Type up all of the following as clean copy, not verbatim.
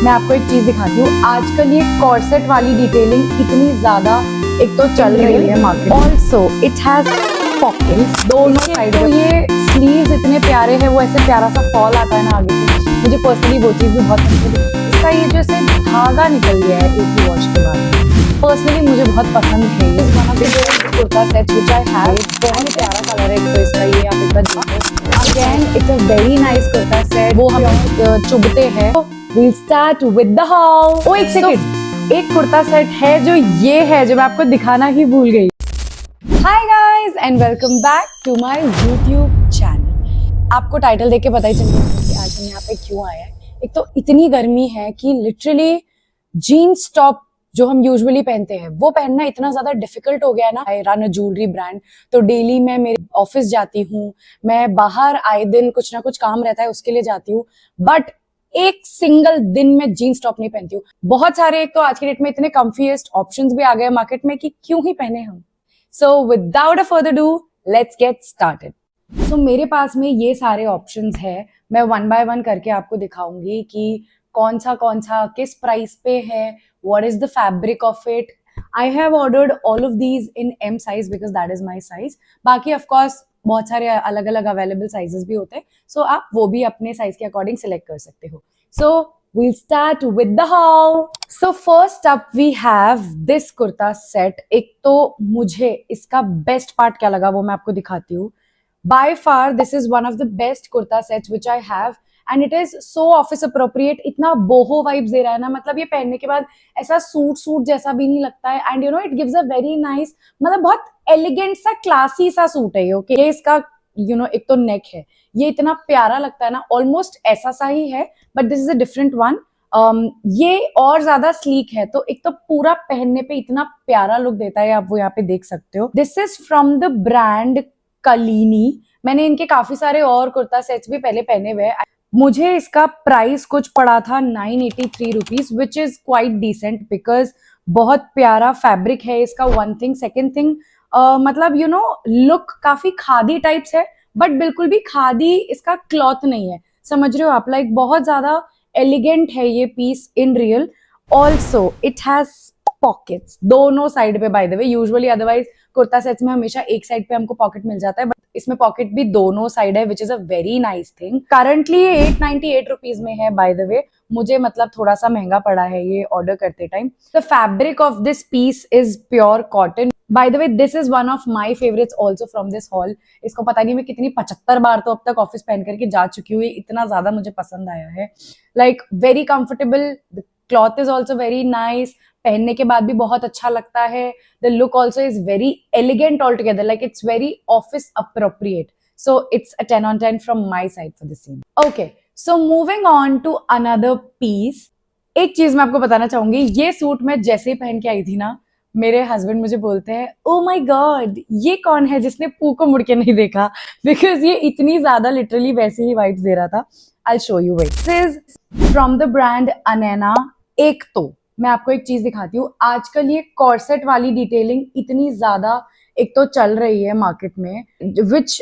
मैं आपको एक चीज दिखाती हूँ। आजकल ये कॉर्सेट वाली डिटेलिंग इतनी ज्यादा एक तो चल रही है market. Also it has pockets दोनों साइड। तो ये स्लीव्स इतने प्यारे हैं, वो ऐसे प्यारा सा फॉल आता है ना आगे से। मुझे पर्सनली वो चीज भी बहुत पसंद है। इसका ये जो ऐसे धागा निकल गया है एक ही वॉश के बाद, पर्सनली मुझे बहुत पसंद है। ये one of the kurta set which I have. बहुत प्यारा कलर है एक तो इसका, ये आप एक बार देखो। Again it's a very nice kurta set. वो हम चुभते हैं। We'll start with the haul. Oh, एक सेकंड, एक कुर्ता सेट है जो ये है, जो मैं आपको दिखाना ही भूल गई। Hi guys and welcome back to my YouTube channel. आपको टाइटल देख के पता ही चल गया कि आज हम यहाँ पे क्यों आए हैं। एक तो इतनी गर्मी है कि लिटरली जीन्स टॉप जो हम यूजुअली पहनते हैं वो पहनना इतना ज्यादा डिफिकल्ट हो गया है ना। I run a jewellery brand, तो डेली मैं मेरे ऑफिस जाती हूँ, मैं बाहर आए दिन कुछ ना कुछ काम रहता है उसके लिए जाती हूँ, बट एक सिंगल दिन में जीन्स टॉप नहीं पहनती हूँ। बहुत सारे, एक तो आज की डेट में इतने कम्फीएस्ट ऑप्शंस भी आ गए मार्केट में कि क्यों ही पहने हम। So without a further do let's get started. So मेरे पास में ये सारे ऑप्शंस है। मैं वन बाय वन करके आपको दिखाऊंगी कि कौन सा किस प्राइस पे है, what is the fabric of it. I have ordered all of these in M size because that is my size. बाकी ऑफकोर्स बहुत सारे अलग अलग अवेलेबल साइजेस भी होते हैं, सो आप वो भी अपने साइज के अकॉर्डिंग सिलेक्ट कर सकते हो। सो we'll start with the haul. So first up we have this kurta set. एक तो मुझे इसका बेस्ट पार्ट क्या लगा वो मैं आपको दिखाती हूँ। By far this is one of the best kurta sets which I have and it is so office appropriate. इतना बोहो वाइब्स दे रहा है ना, मतलब ये पहनने के बाद ऐसा सूट जैसा भी नहीं लगता है and you know it gives a very nice, मतलब बहुत एलिगेंट सा क्लासी सा सूट है ये। ओके, ये इसका यू नो एक तो नेक है, ये इतना प्यारा लगता है ना, ऑलमोस्ट ऐसा सा ही है but this is a different one. ये और ज्यादा स्लीक है, तो एक तो पूरा पहनने पे इतना प्यारा लुक देता है, आप वो यहाँ पे देख सकते हो। This is from the brand Kalini. मैंने इनके काफी सारे और कुर्ता सेट्स भी पहले पहने हुए हैं। मुझे इसका प्राइस कुछ पड़ा था 983 rupees which is quite decent because बहुत प्यारा फैब्रिक है इसका, वन थिंग। सेकेंड थिंग, मतलब यू नो लुक काफी खादी टाइप्स है बट बिल्कुल भी खादी इसका क्लॉथ नहीं है, समझ रहे हो आप। लाइक बहुत ज्यादा एलिगेंट है ये piece in real. Also it has pockets दोनों साइड पे। By the way usually otherwise kurta sets में हमेशा एक साइड पे हमको पॉकेट मिल जाता है, बट इसमें पॉकेट भी दोनों साइड है विच is a very nice thing. Currently ये 898 रुपीज में है। बाय द वे मुझे मतलब थोड़ा सा महंगा पड़ा है ये ऑर्डर करते time. The fabric of this piece is pure cotton. By the way this is one of my favourites also from this haul. इसको पता नहीं मैं कितनी 75 बार तो अब तक ऑफिस पहन करके जा चुकी हूँ, इतना ज्यादा मुझे पसंद आया है। Like very comfortable, the cloth is also very nice, पहनने के बाद भी बहुत अच्छा लगता है। The look also is very elegant all together, like it's very office appropriate. So it's a 10 on 10 from my side for the same. Okay, so moving on to another piece. एक चीज मैं आपको बताना चाहूंगी, ये सूट मैं जैसे ही पहन के आई थी ना, मेरे हस्बैंड मुझे बोलते हैं ओ माय गॉड ये कौन है जिसने पू को मुड़ के नहीं देखा, बिकॉज ये इतनी ज्यादा लिटरली वैसे ही वाइब्स दे रहा था। I show you. Wait, this is from the brand Anaina. एक तो मैं आपको एक चीज दिखाती हूँ। आजकल ये कॉर्सेट वाली डिटेलिंग इतनी ज्यादा एक तो चल रही है मार्केट में, which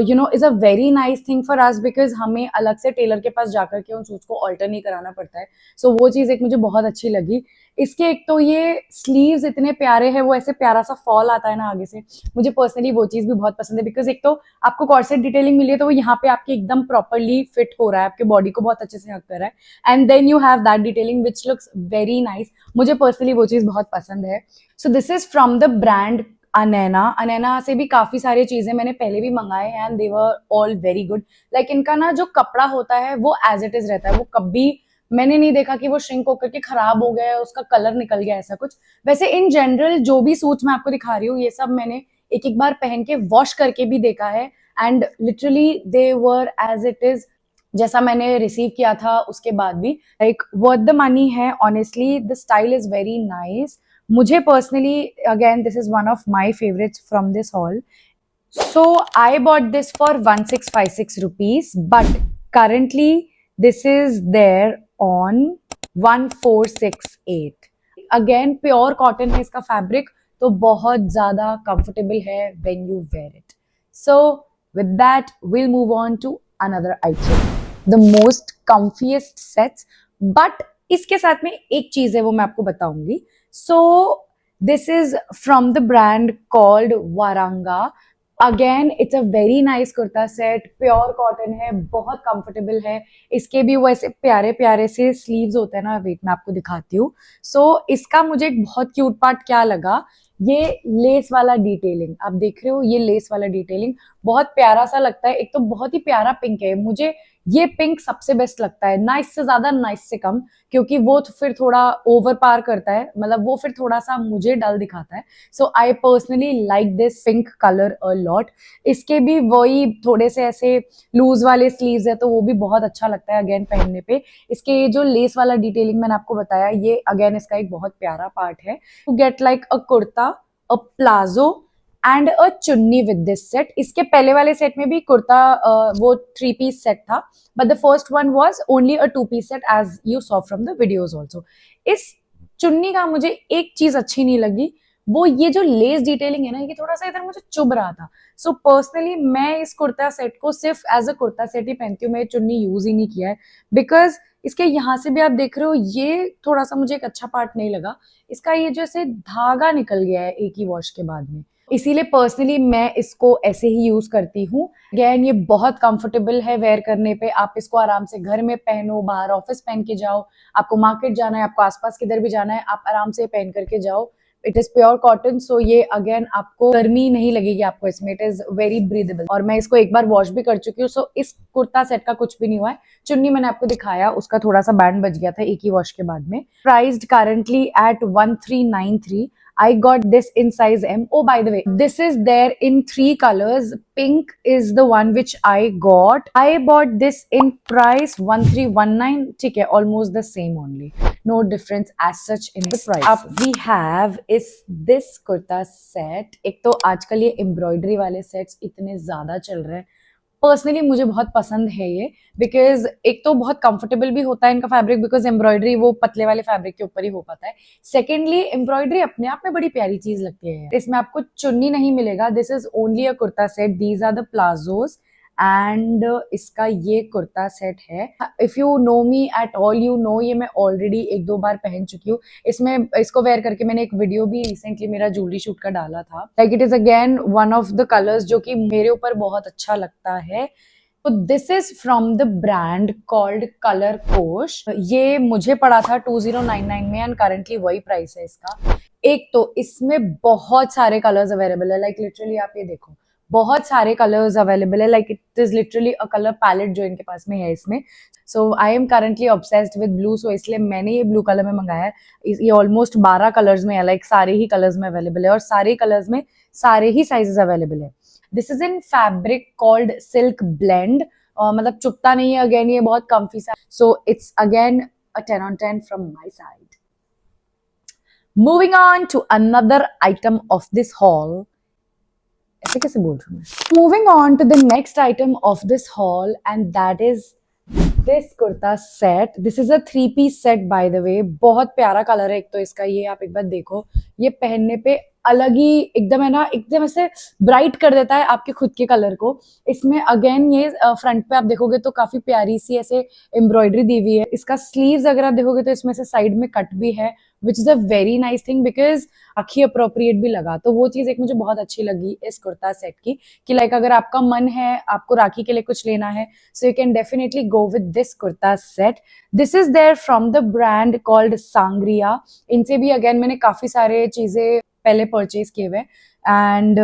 you know is a very nice thing for us because हमें अलग से टेलर के पास जाकर के उन सूट्स को ऑल्टर नहीं कराना पड़ता है। सो वो चीज एक मुझे बहुत अच्छी लगी। इसके एक तो ये स्लीव्स इतने प्यारे हैं, वो ऐसे प्यारा सा फॉल आता है ना आगे से, मुझे पर्सनली वो चीज भी बहुत पसंद है बिकॉज एक तो आपको कॉर्सेट डिटेलिंग मिली है तो वो यहाँ पे आपके एकदम प्रॉपरली फिट हो रहा है, आपके बॉडी को बहुत अच्छे से हक कर रहा है and then you have that detailing which looks very nice. मुझे पर्सनली वो चीज बहुत पसंद है। So this is from the brand Anaina. Anaina से भी काफी सारी चीजें मैंने पहले भी मंगाए हैं and they were all very good. Like इनका ना जो कपड़ा होता है वो एज इट इज रहता है, वो कभी मैंने नहीं देखा कि वो श्रिंक होकर के खराब हो गया है, उसका कलर निकल गया, ऐसा कुछ। वैसे इन जनरल जो भी सूट्स मैं आपको दिखा रही हूँ ये सब मैंने एक एक बार पहन के वॉश करके भी देखा है and literally they were as it is, जैसा मैंने रिसीव किया था उसके बाद भी लाइक वर्थ द मनी है। Honestly the style is very nice. मुझे personally again this is one of my favourites from this haul. So I bought this for 1656 rupees but currently this is there on 1468। Again pure cotton है इसका fabric, तो बहुत ज्यादा comfortable है when you where it. So with that we'll move on to another item, the most comfiest sets, but इसके साथ में एक चीज है वो मैं आपको बताऊंगी. सो this is from the brand called Waranga. Again it's a very nice kurta set, pure cotton है, बहुत कंफर्टेबल है. इसके भी वो ऐसे प्यारे प्यारे से स्लीव्स होते हैं ना, वेट मैं आपको दिखाती हूँ. सो इसका मुझे एक बहुत क्यूट पार्ट क्या लगा, ये लेस वाला डिटेलिंग आप देख रहे हो, ये लेस वाला डिटेलिंग बहुत प्यारा सा लगता है. एक तो बहुत ही प्यारा पिंक है, मुझे ये पिंक सबसे बेस्ट लगता है, ना इससे ज्यादा ना इससे कम, क्योंकि वो तो फिर थोड़ा ओवर पार करता है, मतलब वो फिर थोड़ा सा मुझे डल दिखाता है. So I personally like this pink colour a lot. इसके भी वही थोड़े से ऐसे लूज वाले स्लीव्स है, तो वो भी बहुत अच्छा लगता है अगेन पहनने पे. इसके ये जो लेस वाला डिटेलिंग मैंने आपको बताया, ये अगेन इसका एक बहुत प्यारा पार्ट है. To get like a kurta, a palazzo and a chunni with this set. इसके पहले वाले सेट में भी कुर्ता वो 3 पीस सेट था, but the first one was only a 2 piece set as you saw from the videos also. इस चुन्नी का मुझे एक चीज अच्छी नहीं लगी, वो ये जो लेस डिटेलिंग है ना, ये थोड़ा सा इधर मुझे चुभ रहा था. सो पर्सनली मैं इस कुर्ता सेट को सिर्फ एज अ कुर्ता सेट ही पहनती हूँ, मैं चुन्नी यूज ही नहीं किया है, बिकॉज इसके यहाँ से भी आप देख रहे हो, ये थोड़ा सा मुझे एक अच्छा पार्ट नहीं लगा. इसका ये जो ऐसे धागा निकल गया है एक ही वॉश के बाद में, इसीलिए पर्सनली मैं इसको ऐसे ही यूज करती हूँ. अगेन ये बहुत कंफर्टेबल है वेयर करने पे, आप इसको आराम से घर में पहनो, बाहर ऑफिस पहन के जाओ, आपको मार्केट जाना है, आपको आसपास किधर भी जाना है, आप आराम से पहन करके जाओ. इट इज प्योर कॉटन, सो ये अगेन आपको गर्मी नहीं लगेगी आपको इसमें. इट इज वेरी ब्रीदेबल, और मैं इसको एक बार वॉश भी कर चुकी हूँ. सो इस कुर्ता सेट का कुछ भी नहीं हुआ है. चुन्नी मैंने आपको दिखाया, उसका थोड़ा सा बैंड बच गया था एक ही वॉश के बाद में. Priced currently at 1393. I got this in size M. Oh, by the way, this is there in 3 colors. Pink is the one which I got. I bought this in price 1319. ठीक है, almost the same only. No difference as such in the price. Up we have is this kurta set. एक तो आजकल ये embroidery वाले sets इतने ज्यादा चल रहे हैं. पर्सनली मुझे बहुत पसंद है ये, बिकॉज एक तो बहुत कंफर्टेबल भी होता है इनका फैब्रिक, बिकॉज एम्ब्रॉयडरी वो पतले वाले फैब्रिक के ऊपर ही हो पाता है. सेकेंडली एम्ब्रॉयडरी अपने आप में बड़ी प्यारी चीज लगती है. इसमें आपको चुन्नी नहीं मिलेगा, this is only a kurta set. These are the palazzos and इसका ये कुर्ता सेट है. If you know me at all, you know ये मैं ऑलरेडी 1-2 बार पहन चुकी हूँ. इसमें इसको वेयर करके मैंने एक वीडियो भी रिसेंटली मेरा ज्वेलरी शूट का डाला था. Like it is again one of the colours जो कि मेरे ऊपर बहुत अच्छा लगता है. तो this is from the brand called colour कोश. ये मुझे पड़ा था 2099 में एंड करंटली वही प्राइस है इसका. एक तो इसमें बहुत सारे कलर्स अवेलेबल है, लाइक लिटरली आप ये देखो, बहुत सारे कलर्स अवेलेबल है. Like it is literally a colour palette जो इनके पास में है इसमें. So I am currently obsessed with blue, so इसलिए मैंने ये ब्लू कलर में मंगाया है. ये ऑलमोस्ट 12 कलर्स में है, लाइक सारे ही कलर्स में अवेलेबल है, और सारे कलर्स में सारे ही साइजेस अवेलेबल है. This is in fabric called silk blend. मतलब चुपता नहीं है, अगेन ये बहुत कम्फी सा. So it's again a 10 on 10 from my side. Moving on to another item of this haul. ऐसे कैसे बोल रही हूँ. Moving on to the next item of this haul and that is this kurta set. This is a 3 piece set by the वे. बहुत प्यारा colour है एक तो इसका, ये आप एक बार देखो, ये पहनने पे अलग ही एकदम है ना, एकदम ऐसे ब्राइट कर देता है आपके खुद के कलर को. इसमें अगेन ये फ्रंट पे आप देखोगे तो काफी प्यारी सी ऐसे एम्ब्रॉयडरी दी हुई है. इसका स्लीव्स अगर आप देखोगे तो इसमें से साइड में कट भी है, विच is a very nice thing, because rakhi appropriate भी लगा. तो वो चीज एक मुझे बहुत अच्छी लगी इस कुर्ता सेट की, कि लाइक अगर आपका मन है आपको राखी के लिए कुछ लेना है, so you can definitely go with this kurta set. This is there from the brand called Sangria. इनसे भी अगेन मैंने काफी सारे चीजें पहले परचेज किए हुए, एंड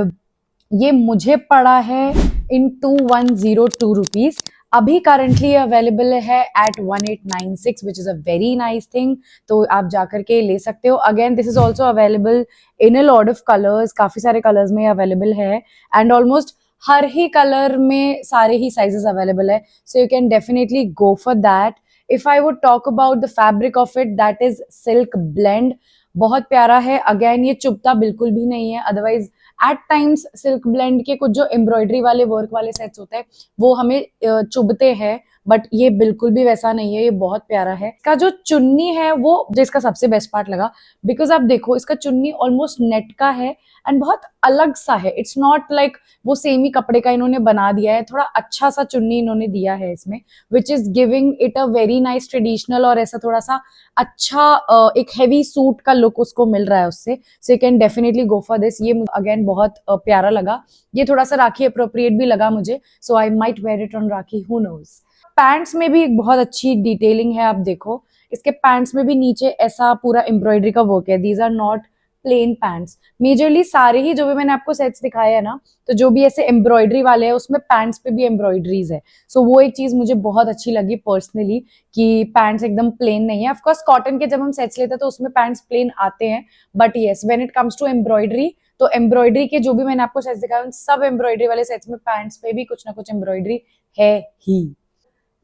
ये मुझे पड़ा है इन 2102 रुपीज. अभी करंटली अवेलेबल है at 1896, which is a very nice thing. तो आप जाकर के ले सकते हो. Again this is also available in a lot of colours, काफी सारे कलर्स में अवेलेबल है, एंड ऑलमोस्ट हर ही कलर में सारे ही साइजेस अवेलेबल है. So you can definitely go for that. If I would talk about the fabric of it, that is silk blend. बहुत प्यारा है. अगेन ये चुभता बिल्कुल भी नहीं है. Otherwise at times silk blend के कुछ जो एम्ब्रॉयडरी वाले वर्क वाले सेट्स होते हैं वो हमें चुभते हैं, बट ये बिल्कुल भी वैसा नहीं है, ये बहुत प्यारा है। इसका जो चुन्नी है वो जो इसका सबसे बेस्ट पार्ट लगा, बिकॉज आप देखो इसका चुन्नी ऑलमोस्ट नेट का है एंड बहुत अलग सा है। इट्स नॉट लाइक वो सेम ही कपड़े का इन्होंने बना दिया है, थोड़ा अच्छा सा चुन्नी इन्होंने दिया है इसमें, which is giving it a very nice traditional और ऐसा थोड़ा सा अच्छा एक हैवी सूट का लुक उसको मिल रहा है उससे। सो you can definitely go for this. ये अगेन बहुत प्यारा लगा, ये थोड़ा सा राखी अप्रोप्रिएट भी लगा मुझे, so I might wear it on Rakhi, who knows. Pants में भी एक बहुत अच्छी डिटेलिंग है, आप देखो इसके पैंट्स में भी नीचे ऐसा पूरा एम्ब्रॉयडरी का वर्क है। These are not plain pants. Majorly सारे ही जो भी मैंने आपको सेट्स दिखाए है ना, तो जो भी ऐसे एम्ब्रॉयडरी वाले हैं उसमें पैंट्स पे भी एम्ब्रॉयडरीज है। सो वो एक चीज मुझे बहुत अच्छी लगी पर्सनली, कि पैंट्स एकदम प्लेन नहीं है। ऑफकोर्स कॉटन के जब हम सेट्स लेते हैं तो उसमें पैंट्स प्लेन आते हैं, but yes when it comes to embroidery, तो एम्ब्रॉयडरी के जो भी मैंने आपको सेट्स दिखाए उन सब एम्ब्रॉयडरी वाले सेट्स में पैंट्स पे भी कुछ ना कुछ एम्ब्रॉयडरी है ही।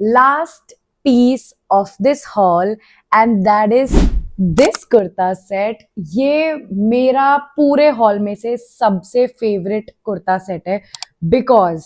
Last piece of this haul and that is this kurta set. ये मेरा पूरे हॉल में से सबसे फेवरेट कुर्ता सेट है, बिकॉज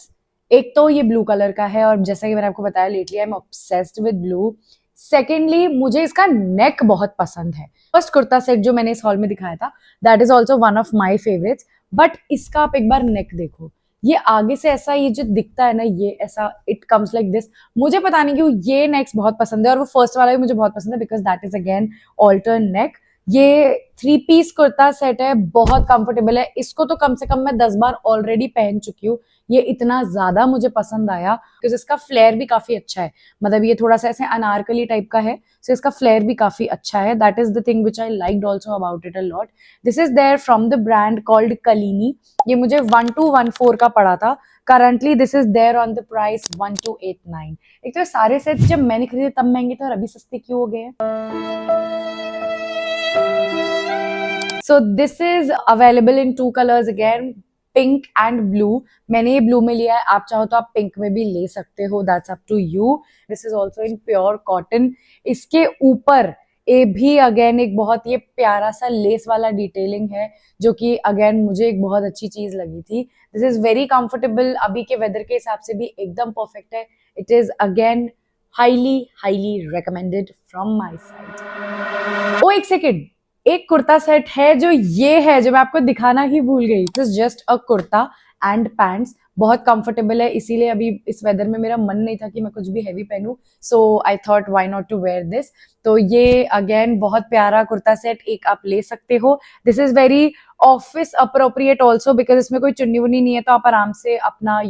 एक तो ये ब्लू कलर का है और जैसा कि मैंने आपको बताया lately I am obsessed with blue. Secondly मुझे इसका नेक बहुत पसंद है। फर्स्ट कुर्ता सेट जो मैंने इस हॉल में दिखाया था that is also one of my favourites, but इसका आप एक बार नेक देखो, ये आगे से ऐसा ये जो दिखता है ना, ये ऐसा इट कम्स लाइक दिस। मुझे पता नहीं क्यों ये नेक्स बहुत पसंद है, और वो फर्स्ट वाला भी मुझे बहुत पसंद है because that is again halter neck. ये 3 पीस कुर्ता सेट है, बहुत कंफर्टेबल है। इसको तो कम से कम मैं 10 बार ऑलरेडी पहन चुकी हूँ, ये इतना ज्यादा मुझे पसंद आया बिकॉज इसका फ्लेयर भी काफी अच्छा है। मतलब ये थोड़ा सा ऐसे अनारकली टाइप का है, सो इसका फ्लेयर भी काफी अच्छा है। That is the thing which I liked also about it a lot. This is there from the brand called Kalini. ये मुझे 1214 का पड़ा था। Currently this is there on the price 1289। एक तो सारे सेट्स जब मैंने खरीदे तब महंगे थे और अभी सस्ते क्यों हो गए। सो this is available in 2 colours again, pink and blue. मैंने ये ब्लू में लिया है, आप चाहो तो आप पिंक में भी ले सकते हो, that's up to you. This is also in pure cotton. इसके ऊपर ये भी अगेन एक बहुत ये प्यारा सा लेस वाला डिटेलिंग है, जो कि अगेन मुझे एक बहुत अच्छी चीज लगी थी। दिस इज वेरी कंफर्टेबल, अभी के वेदर के हिसाब से भी एकदम परफेक्ट है। It is again highly highly recommended from my side. ओ एक सेकेंड, एक कुर्ता सेट है जो ये है, जो मैं आपको दिखाना ही भूल गई। This just a kurta and pants, बहुत कंफर्टेबल है, इसीलिए अभी इस वेदर में मेरा मन नहीं था कि मैं कुछ भी हैवी पहनूं, so I thought why not to wear this. तो ये अगेन बहुत प्यारा कुर्ता सेट एक आप ले सकते हो। This is very office appropriate also because इसमें कोई चुन्नी वुन्नी नहीं है, तो आप आराम से अपना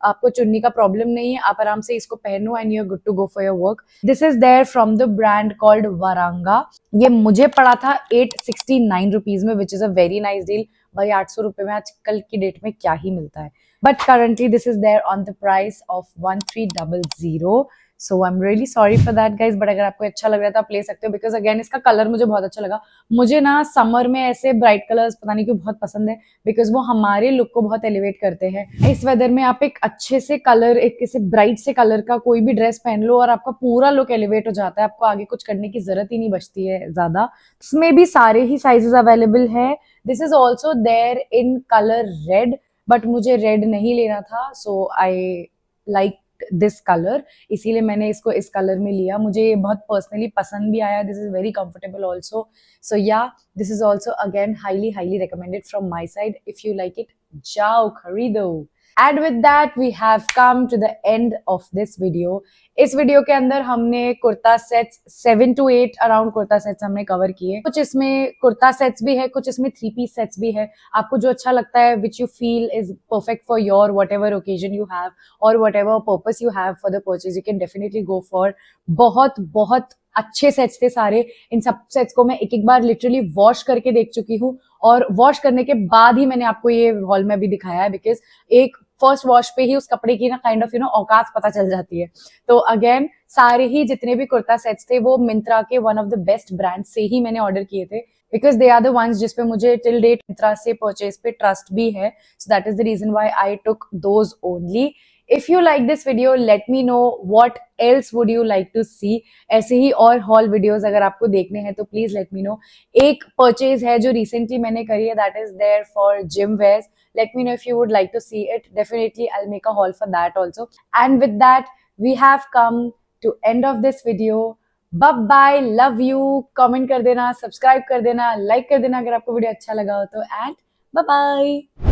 आपको चुन्नी का प्रॉब्लम नहीं है, आप आराम से इसको पहनो and you are good to go for your work. This is there from the brand called Varanga. ये मुझे पड़ा था 869 रुपीज में, which is a very nice deal. भाई 800 रुपए में आजकल की डेट में क्या ही मिलता है, but currently this is there on the price of 1300। So I am really sorry for that guys, but अगर आपको अच्छा लग रहा है तो आप ले सकते हो, बिकॉज अगेन इसका कलर मुझे बहुत अच्छा लगा। मुझे ना समर में ऐसे ब्राइट कलर्स पता नहीं क्यों बहुत पसंद है, बिकॉज वो हमारे लुक को बहुत एलिवेट करते हैं। इस वेदर में आप एक अच्छे से कलर, एक किसी ब्राइट से कलर का कोई भी ड्रेस पहन लो और आपका पूरा लुक एलिवेट हो जाता है, आपको आगे कुछ करने की जरूरत ही नहीं बचती है ज्यादा। इसमें भी सारे ही साइजेस अवेलेबल है। This is also there in colour red, but मुझे रेड नहीं लेना था, so I like this colour, इसीलिए मैंने इसको इस कलर में लिया। मुझे ये बहुत पर्सनली पसंद भी आया। This is very comfortable also, so yeah this is also again highly highly recommended from my side. If you like it, जाओ खरीदो। And with that we have come to the end of this video. इस video के अंदर हमने kurta sets 7 to 8 around kurta sets हमने cover किए। कुछ इसमें कुर्ता सेट्स भी है, कुछ इसमें 3 पीस सेट्स भी है। आपको जो अच्छा लगता है, which you feel is perfect for your whatever occasion you have और whatever purpose you have for the purchase, you can definitely go for. बहुत बहुत अच्छे सेट्स थे सारे। इन सब सेट्स को मैं एक एक बार लिटरली वॉश करके देख चुकी हूँ, और वॉश करने के बाद ही मैंने आपको ये हॉल में भी दिखाया है, बिकॉज एक फर्स्ट वॉश पे ही उस कपड़े की ना काइंड ऑफ औकात पता चल जाती है। तो अगेन सारे ही जितने भी कुर्ता सेट्स थे वो मिंत्रा के one of the best brand से ही मैंने ऑर्डर किए थे, because they are the ones जिसपे मुझे टिल डेट मिंत्रा से परचेज पे ट्रस्ट भी है। So that is the reason why I took those only. If you like this video, let me know what else would you like to see. ऐसे ही और hall videos अगर आपको देखने हैं तो प्लीज लेट मी नो। एक purchase है जो रिसेंटली मैंने करी है, that is there for gym wears. Let me know if you would like to see it. Definitely I'll make a haul for that also. And with that, we have come to end of this video. Bye bye, love you. Comment कर देना, subscribe कर देना, like कर देना अगर आपको video अच्छा लगा हो तो, एंड बाय बाय.